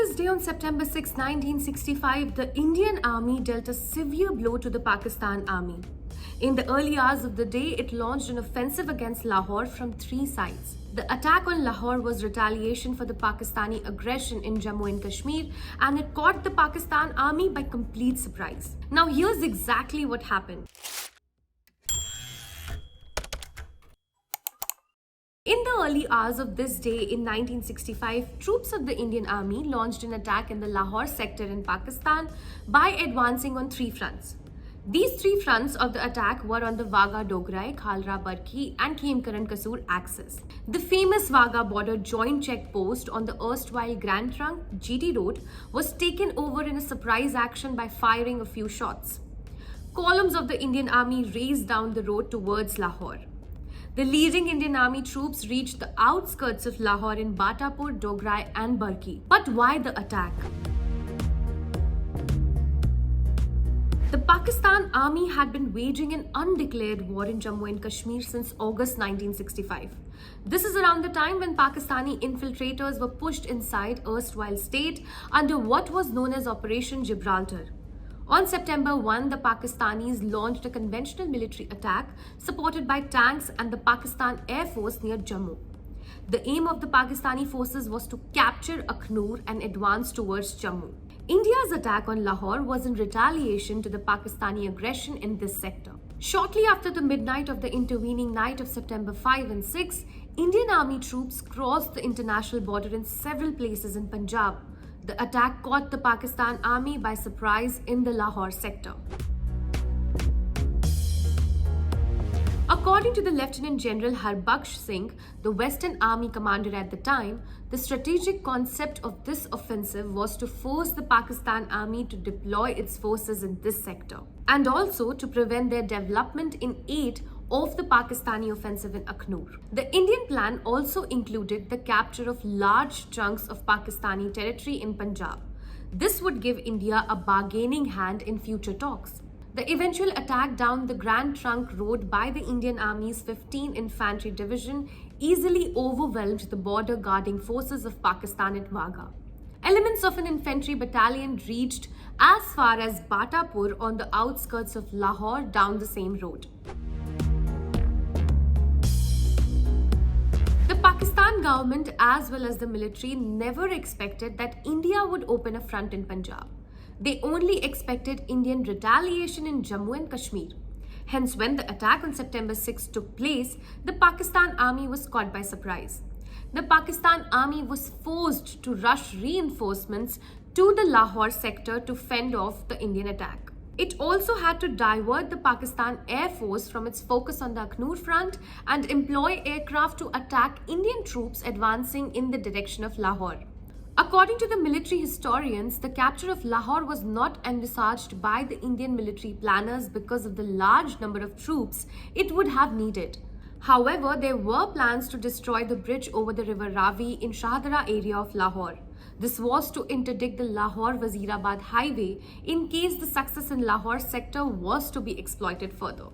this day on September 6, 1965, the Indian Army dealt a severe blow to the Pakistan Army. In the early hours of the day, it launched an offensive against Lahore from three sides. The attack on Lahore was retaliation for the Pakistani aggression in Jammu and Kashmir, and it caught the Pakistan Army by complete surprise. Now, here's exactly what happened. In the early hours of this day in 1965, troops of the Indian Army launched an attack in the Lahore sector in Pakistan by advancing on three fronts. These three fronts of the attack were on the Wagah-Dograi, Khalra-Barki and Khimkaran-Kasur axis. The famous Wagah border joint check post on the erstwhile Grand Trunk GT Road was taken over in a surprise action by firing a few shots. Columns of the Indian Army raced down the road towards Lahore. The leading Indian Army troops reached the outskirts of Lahore in Batapur, Dograi and Barki. But why the attack? The Pakistan Army had been waging an undeclared war in Jammu and Kashmir since August 1965. This is around the time when Pakistani infiltrators were pushed inside erstwhile state under what was known as Operation Gibraltar. On September 1, the Pakistanis launched a conventional military attack supported by tanks and the Pakistan Air Force near Jammu. The aim of the Pakistani forces was to capture Aknoor and advance towards Jammu. India's attack on Lahore was in retaliation to the Pakistani aggression in this sector. Shortly after the midnight of the intervening night of September 5 and 6, Indian Army troops crossed the international border in several places in Punjab. The attack caught the Pakistan Army by surprise in the Lahore sector. According to the Lieutenant General Harbaksh Singh, the Western Army commander at the time, the strategic concept of this offensive was to force the Pakistan Army to deploy its forces in this sector and also to prevent their development in aid of the Pakistani offensive in Aknoor. The Indian plan also included the capture of large chunks of Pakistani territory in Punjab. This would give India a bargaining hand in future talks. The eventual attack down the Grand Trunk Road by the Indian Army's 15th Infantry Division easily overwhelmed the border guarding forces of Pakistan at Wagah. Elements of an infantry battalion reached as far as Batapur on the outskirts of Lahore down the same road. The Pakistan government as well as the military never expected that India would open a front in Punjab. They only expected Indian retaliation in Jammu and Kashmir. Hence, when the attack on September 6 took place, the Pakistan Army was caught by surprise. The Pakistan Army was forced to rush reinforcements to the Lahore sector to fend off the Indian attack. It also had to divert the Pakistan Air Force from its focus on the Aknoor front and employ aircraft to attack Indian troops advancing in the direction of Lahore. According to the military historians, the capture of Lahore was not envisaged by the Indian military planners because of the large number of troops it would have needed. However, there were plans to destroy the bridge over the river Ravi in Shahdara area of Lahore. This was to interdict the Lahore-Wazirabad highway in case the success in Lahore sector was to be exploited further.